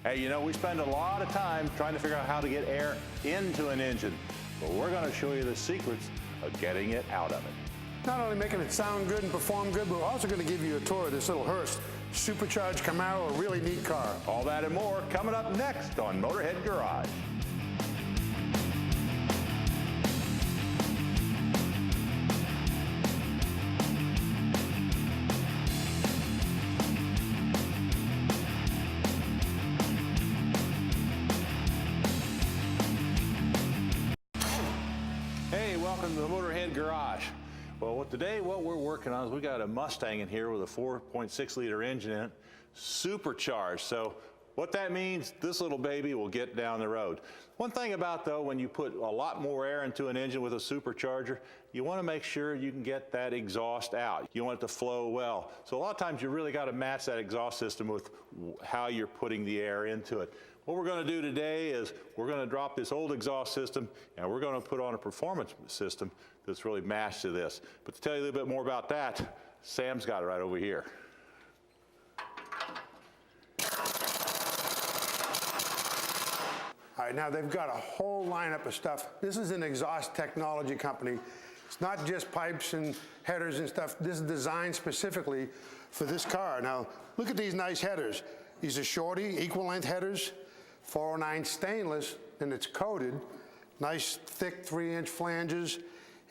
Hey, you know, we spend a lot of time trying to figure out how to get air into an engine, but we're going to show you the secrets of getting it out of it. Not only making it sound good and perform good, but we're also going to give you a tour of this little Hurst supercharged Camaro, a really neat car. All that and more coming up next on Motorhead Garage. Hey, welcome to the Motorhead Garage. Well, today what we're working on is we got a Mustang in here with a 4.6 liter engine in it, supercharged. So what that means, this little baby will get down the road. One thing about though, when you put a lot more air into an engine with a supercharger, you want to make sure you can get that exhaust out. You want it to flow well. So a lot of times you really got to match that exhaust system with how you're putting the air into it. What we're going to do today is we're going to drop this old exhaust system and we're going to put on a performance system that's really matched to this. But to tell you a little bit more about that, Sam's got it right over here. All right, now they've got a whole lineup of stuff. This is an exhaust technology company. It's not just pipes and headers and stuff. This is designed specifically for this car. Now, look at these nice headers. These are Shorty, equal length headers, 409 stainless, and it's coated. Nice, thick 3-inch flanges.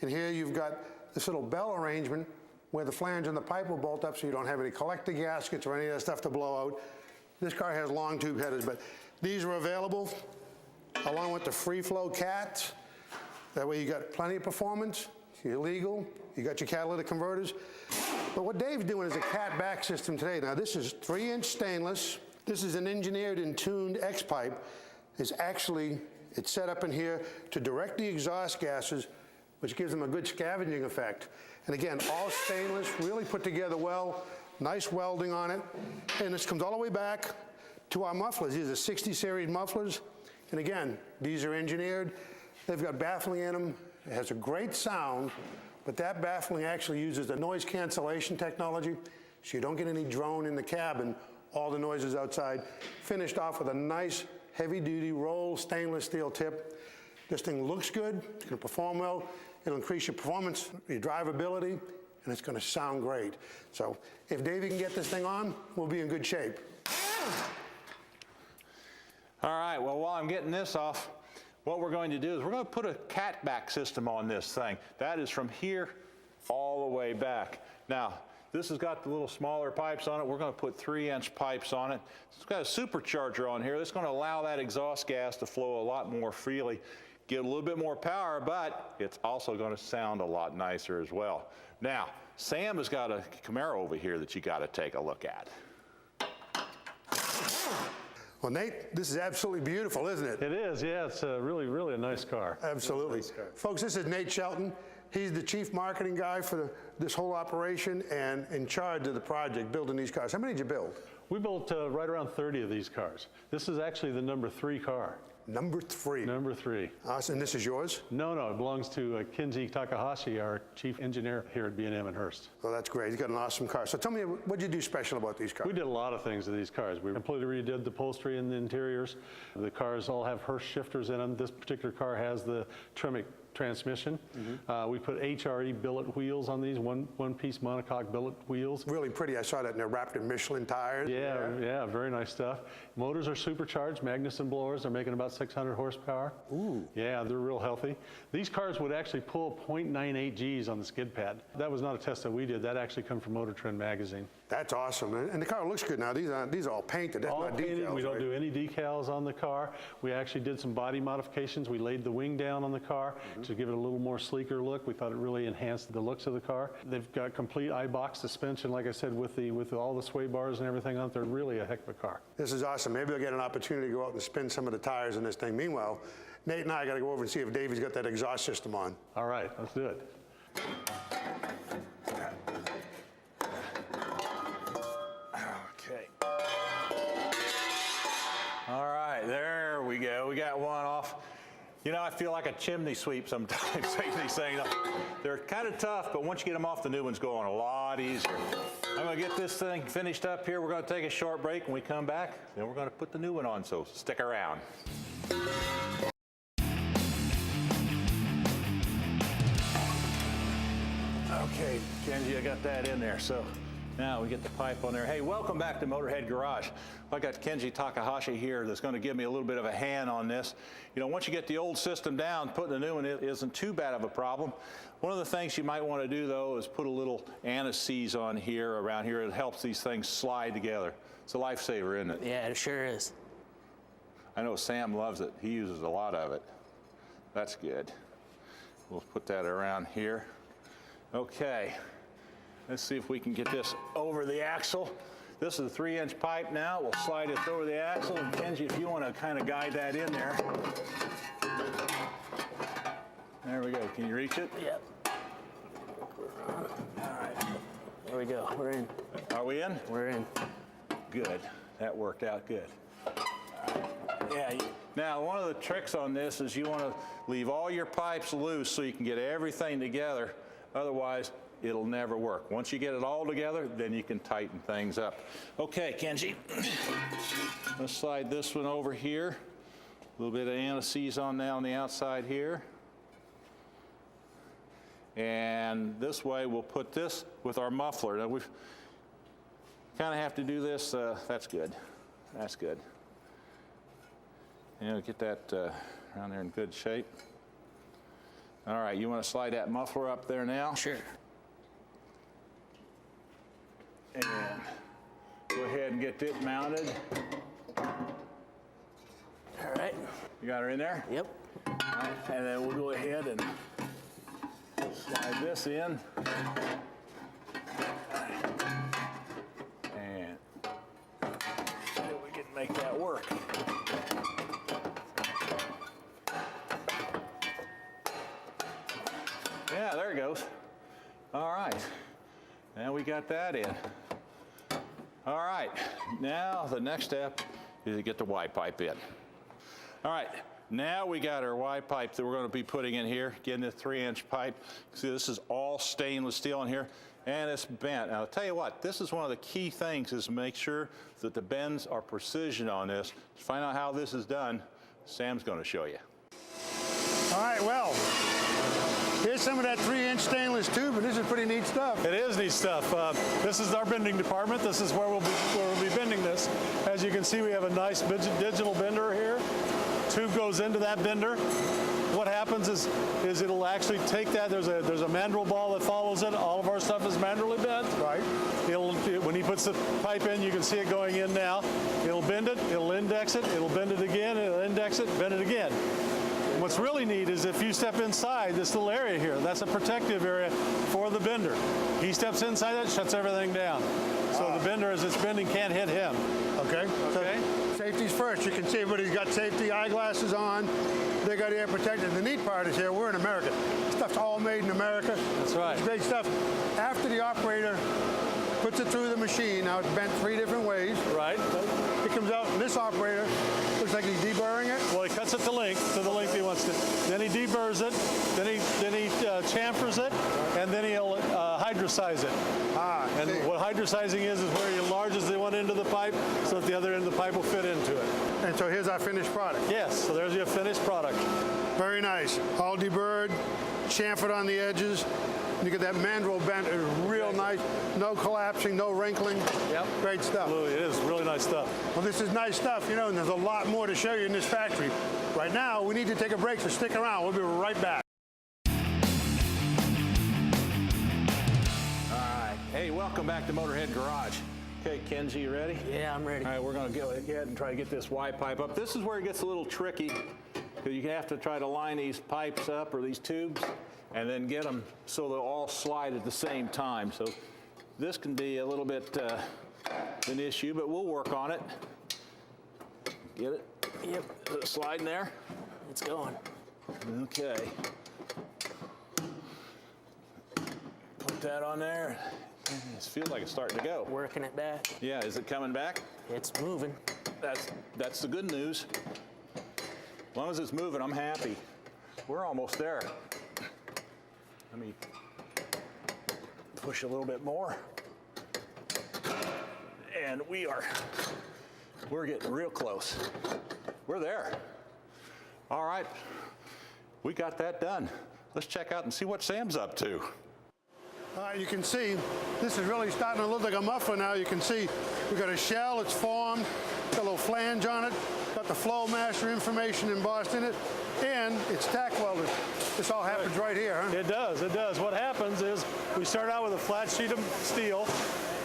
And here you've got this little bell arrangement where the flange and the pipe will bolt up so you don't have any collector gaskets or any of that stuff to blow out. This car has long tube headers, but these are available along with the free flow cats. That way you got plenty of performance, you're legal, you got your catalytic converters. But what Dave's doing is a cat back system today. Now this is 3-inch stainless. This is an engineered and tuned X-pipe. It's set up in here to direct the exhaust gases, which gives them a good scavenging effect. And again, all stainless, really put together well, nice welding on it. And this comes all the way back to our mufflers. These are 60 series mufflers. And again, these are engineered. They've got baffling in them. It has a great sound, but that baffling actually uses the noise cancellation technology, so you don't get any drone in the cabin. All the noise is outside. Finished off with a nice heavy-duty roll stainless steel tip. This thing looks good. It's going to perform well. It'll increase your performance, your drivability, and it's going to sound great. So if Davey can get this thing on, we'll be in good shape. All right, well, while I'm getting this off, what we're going to do is we're going to put a cat back system on this thing. That is from here all the way back. Now, this has got the little smaller pipes on it. We're going to put 3-inch pipes on it. It's got a supercharger on here that's going to allow that exhaust gas to flow a lot more freely, get a little bit more power, but it's also going to sound a lot nicer as well. Now, Sam has got a Camaro over here that you got to take a look at. Well, Nate, this is absolutely beautiful, isn't it? It is, yeah. It's really a nice car. Absolutely. Nice car. Folks, this is Nate Shelton. He's the chief marketing guy for this whole operation and in charge of the project, building these cars. How many did you build? We built right around 30 of these cars. This is actually the number 3 car. Number 3. Number 3. Awesome. And this is yours? No, it belongs to Kenzie Takahashi, our chief engineer here at B&M in Hurst. Well, that's great. He's got an awesome car. So tell me, what did you do special about these cars? We did a lot of things to these cars. We completely redid the upholstery and the interiors. The cars all have Hurst shifters in them. This particular car has the Tremec transmission. We put HRE billet wheels on these, one-piece monocoque billet wheels. Really pretty. I saw that in their wrapped in Michelin tires. Yeah, very nice stuff. Motors are supercharged, Magnuson blowers. They're making about 600 horsepower. Ooh. Yeah, they're real healthy. These cars would actually pull 0.98 Gs on the skid pad. That was not a test that we did. That actually come from Motor Trend magazine. That's awesome. And the car looks good now. These are all painted. That's all not painted. decals, We don't right? do any decals on the car. We actually did some body modifications. We laid the wing down on the car to give it a little more sleeker look. We thought it really enhanced the looks of the car. They've got complete I-box suspension, like I said, with all the sway bars and everything on it. They're really a heck of a car. This is awesome. Maybe I'll get an opportunity to go out and spin some of the tires in this thing. Meanwhile, Nate and I got to go over and see if Davey's got that exhaust system on. All right, let's do it. Okay. All right, there we go. We got one off. You know, I feel like a chimney sweep sometimes taking these things. They're kind of tough, but once you get them off, the new ones go on a lot easier. I'm going to get this thing finished up here. We're going to take a short break. When we come back, then we're going to put the new one on, so stick around. Okay, Kenji, I got that in there. So now we get the pipe on there. Hey, welcome back to Motorhead Garage. I got Kenji Takahashi here that's going to give me a little bit of a hand on this. You know, once you get the old system down, putting the new one in isn't too bad of a problem. One of the things you might want to do, though, is put a little anti-seize on here, around here. It helps these things slide together. It's a lifesaver, isn't it? Yeah, it sure is. I know Sam loves it. He uses a lot of it. That's good. We'll put that around here. Okay. Let's see if we can get this over the axle. This is a 3-inch pipe now. We'll slide it over the axle. And Kenji, if you want to kind of guide that in there. There we go. Can you reach it? Yep. All right. There we go. We're in. Are we in? We're in. Good. That worked out good. Yeah. Now, one of the tricks on this is you want to leave all your pipes loose so you can get everything together. Otherwise, it'll never work. Once you get it all together, then you can tighten things up. Okay, Kenji, let's slide this one over here. A little bit of anti-seize on now on the outside here. And this way, we'll put this with our muffler. Now, we kind of have to do this. That's good. That's good. And get that around there in good shape. All right, you want to slide that muffler up there now? Sure. And go ahead and get it mounted. All right. You got her in there? Yep. All right, and then we'll go ahead and slide this in. And we can make that work. Yeah, there it goes. All right. Now we got that in. All right. Now the next step is to get the Y pipe in. All right. Now we got our Y pipe that we're going to be putting in here. Getting the 3-inch pipe. See, this is all stainless steel in here, and it's bent. Now, I'll tell you what, this is one of the key things is make sure that the bends are precision on this. To find out how this is done, Sam's going to show you. All right, well, here's some of that 3-inch stainless tube, and this is pretty neat stuff. It is neat stuff. This is our bending department. This is where we'll be bending this. As you can see, we have a nice digital bender here. Tube goes into that bender. What happens is it'll actually take that. There's a mandrel ball that follows it. All of our stuff is manually bent. Right. When he puts the pipe in, you can see it going in now. It'll bend it. It'll index it. It'll bend it again. It'll index it. Bend it again. What's really neat is if you step inside this little area here, that's a protective area for the bender. He steps inside that, shuts everything down. So the bender, as it's bending, can't hit him. Okay. Okay. So safety's first. You can see everybody's got safety eyeglasses on. They got ear protection. The neat part is here, we're in America. Stuff's all made in America. That's right. It's great stuff. After the operator puts it through the machine, now it's bent 3 different ways. Right. It comes out, and this operator looks like he's deburring it. Well, he cuts it to the length he wants to. Then he deburrs it. Then he chamfers it, and then he'll hydrosize it. And see. what hydrosizing is where he enlarges the one end of the pipe so that the other end of the pipe will fit into it. And so here's our finished product. Yes. So there's your finished product. Very nice. All deburred, chamfered on the edges. You get that mandrel bent. It's real nice. No collapsing, no wrinkling. Yep. Great stuff. Absolutely, it is really nice stuff. Well, this is nice stuff, you know, and there's a lot more to show you in this factory. Right now, we need to take a break, so stick around. We'll be right back. All right. Hey, welcome back to Motorhead Garage. Okay, Kenji, you ready? Yeah, I'm ready. All right, we're going to go ahead and try to get this Y pipe up. This is where it gets a little tricky because you have to try to line these pipes up or these tubes and then get them so they'll all slide at the same time. So this can be a little bit an issue, but we'll work on it. Get it? Yep. Is it sliding there? It's going. Okay. Put that on there. It feels like it's starting to go. Working it back. Yeah, is it coming back? It's moving. That's the good news. As long as it's moving, I'm happy. We're almost there. Let me push a little bit more. And we're getting real close. We're there. All right, we got that done. Let's check out and see what Sam's up to. You can see this is really starting to look like a muffler now. You can see we've got a shell, it's formed, got a little flange on it, got the Flowmaster information embossed in it, and it's tack welded. This all happens right here, huh? It does, it does. What happens is we start out with a flat sheet of steel.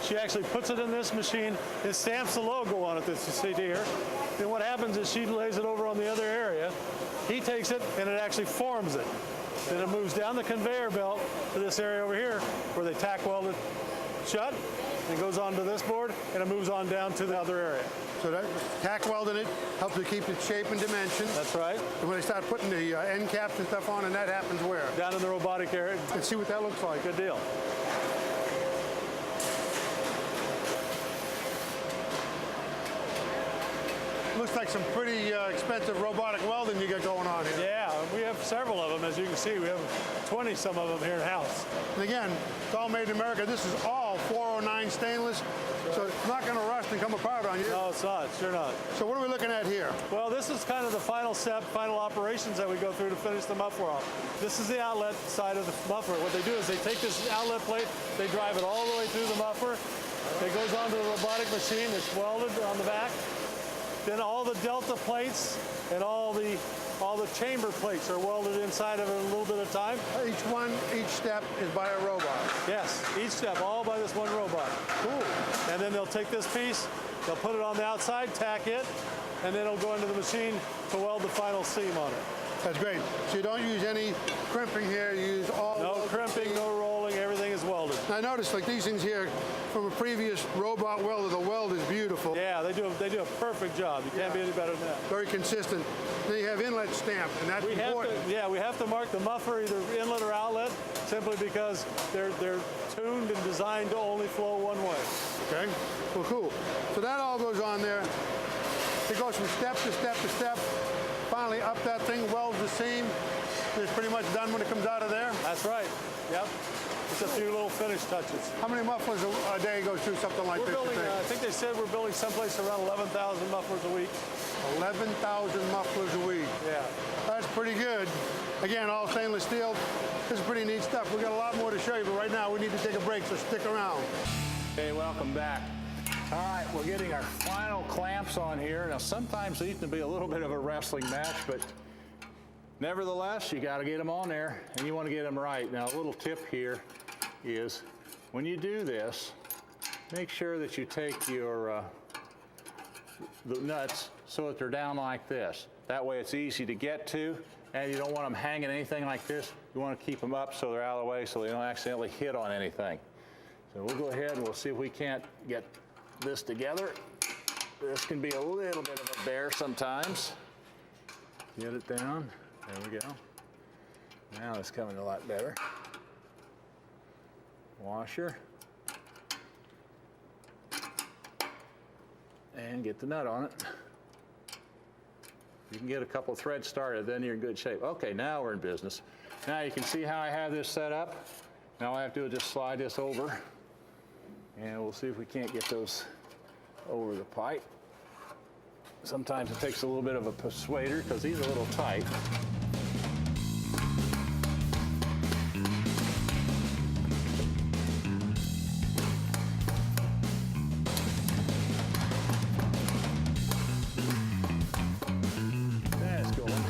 She actually puts it in this machine. It stamps the logo on it that you see here. Then what happens is she lays it over on the other area. He takes it and it actually forms it. Then it moves down the conveyor belt to this area over here where they tack weld it shut. It goes onto this board and it moves on down to the other area. So that tack welding it helps to keep its shape and dimension. That's right. And when they start putting the end caps and stuff on, and that happens where? Down in the robotic area. Let's see what that looks like. Good deal. Looks like some pretty expensive robotic welding you got going on here. Yeah, we have several of them, as you can see. We have 20 some of them here in-house. And again, it's all made in America. This is all 409 stainless, so it's not going to rust and come apart on you. No, it's not. Sure not. So what are we looking at here? Well, this is kind of the final step, final operations that we go through to finish the muffler off. This is the outlet side of the muffler. What they do is they take this outlet plate, they drive it all the way through the muffler. It goes onto the robotic machine. It's welded on the back. Then all the delta plates and all the chamber plates are welded inside of it a little bit at a time. Each step is by a robot. Yes, each step, all by this one robot. Cool. And then they'll take this piece, they'll put it on the outside, tack it, and then it'll go into the machine to weld the final seam on it. That's great. So you don't use any crimping here. You use all. No crimping, no rolling, everything is welded. I noticed like these things here from a previous robot welder, the weld is beautiful. Yeah, they do a perfect job. You can't be any better than that. Very consistent. Then you have inlet stamp, and that's important. We have to mark the muffler either inlet or outlet simply because they're tuned and designed to only flow one way. Okay, well, cool. So that all goes on there. It goes from step to step to step. Finally up that thing, welds the seam. It's pretty much done when it comes out of there. That's right. Yep. Just a few little finish touches. How many mufflers a day goes through something like We're this? building, I think they said we're building someplace around 11,000 mufflers a week. 11,000 mufflers a week. Yeah. That's pretty good. Again, all stainless steel. This is pretty neat stuff. We've got a lot more to show you, but right now we need to take a break, so stick around. Hey, welcome back. All right, we're getting our final clamps on here. Now, sometimes these can be a little bit of a wrestling match, but nevertheless, you got to get them on there, and you want to get them right. Now, a little tip here is when you do this, make sure that you take your the nuts so that they're down like this. That way it's easy to get to, and you don't want them hanging anything like this. You want to keep them up so they're out of the way so they don't accidentally hit on anything. So we'll go ahead and we'll see if we can't get this together. This can be a little bit of a bear sometimes. Get it down. There we go. Now it's coming a lot better. Washer. And get the nut on it. You can get a couple threads started, then you're in good shape. Okay, now we're in business. Now you can see how I have this set up. Now all I have to do is just slide this over, and we'll see if we can't get those over the pipe. Sometimes it takes a little bit of a persuader because these are a little tight. That's going.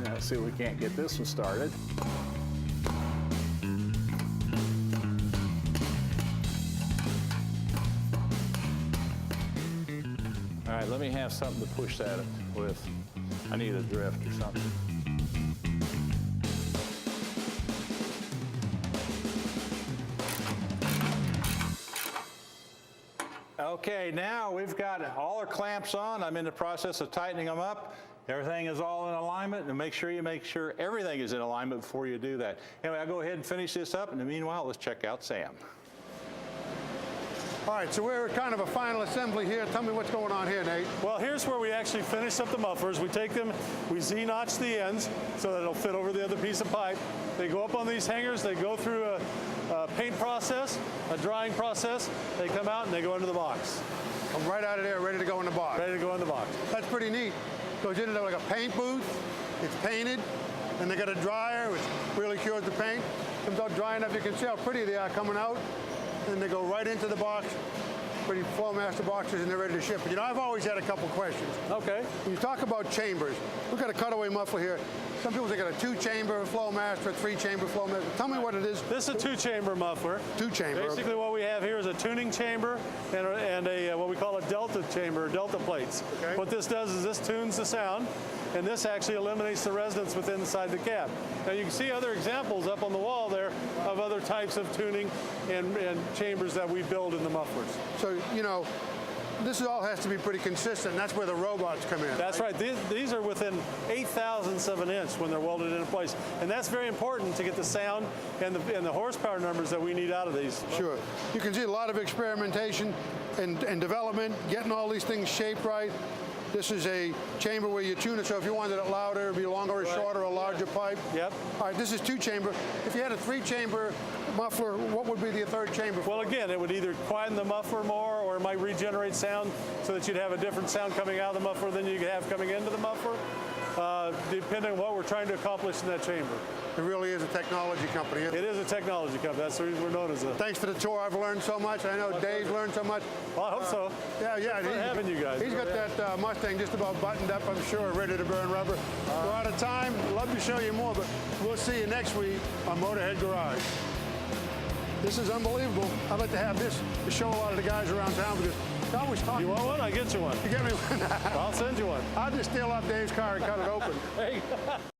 Now let's see if we can't get this one started. All right, let me have something to push that with. I need a drift or something. Okay, now we've got all our clamps on. I'm in the process of tightening them up. Everything is all in alignment, and make sure everything is in alignment before you do that. Anyway, I'll go ahead and finish this up, and in the meanwhile, let's check out Sam. All right, so we're kind of a final assembly here. Tell me what's going on here, Nate. Well, here's where we actually finish up the mufflers. We take them, we Z-notch the ends so that it'll fit over the other piece of pipe. They go up on these hangers, they go through a paint process, a drying process, they come out and they go into the box. I'm right out of there, ready to go in the box. Ready to go in the box. That's pretty neat. Goes into like a paint booth, it's painted, and they got a dryer, which really cures the paint. Comes out dry enough, you can see how pretty they are coming out. And they go right into the box, pretty Flowmaster boxes, and they're ready to ship. But you know, I've always had a couple questions. Okay. When you talk about chambers, we've got a cutaway muffler here. Some people say got a 2-chamber Flowmaster, a 3-chamber Flowmaster. Tell me what it is. This is a 2-chamber muffler. 2-chamber. Basically, what we have here is a tuning chamber and a what we call a delta chamber, delta plates. Okay. What this does is this tunes the sound, and this actually eliminates the resonance within inside the cab. Now you can see other examples up on the wall there of other types of tuning and chambers that we build in the mufflers. So, you know, this all has to be pretty consistent. That's where the robots come in. That's right. These are within 0.008 of an inch when they're welded into place. And that's very important to get the sound and the horsepower numbers that we need out of these. Sure. You can see a lot of experimentation and development, getting all these things shaped right. This is a chamber where you tune it, so if you wanted it louder, it'd be longer or shorter, a larger pipe. Yep. All right, this is 2-chamber. If you had a 3-chamber muffler, what would be the 3rd chamber for? Well, again, it would either quieten the muffler more or it might regenerate sound so that you'd have a different sound coming out of the muffler than you could have coming into the muffler, depending on what we're trying to accomplish in that chamber. It really is a technology company. It is a technology company. That's the reason we're known as a... Thanks for the tour. I've learned so much. I know Dave's learned so much. Well, I hope so. Yeah. Fun having you guys. He's got that Mustang just about buttoned up, I'm sure, ready to burn rubber. We're out of time. Love to show you more, but we'll see you next week on Motorhead Garage. This is unbelievable. I'd like to have this to show a lot of the guys around town because I always talk. You want one? I get you one. You get me one? I'll send you one. I'll just steal off Dave's car and cut it open. Hey.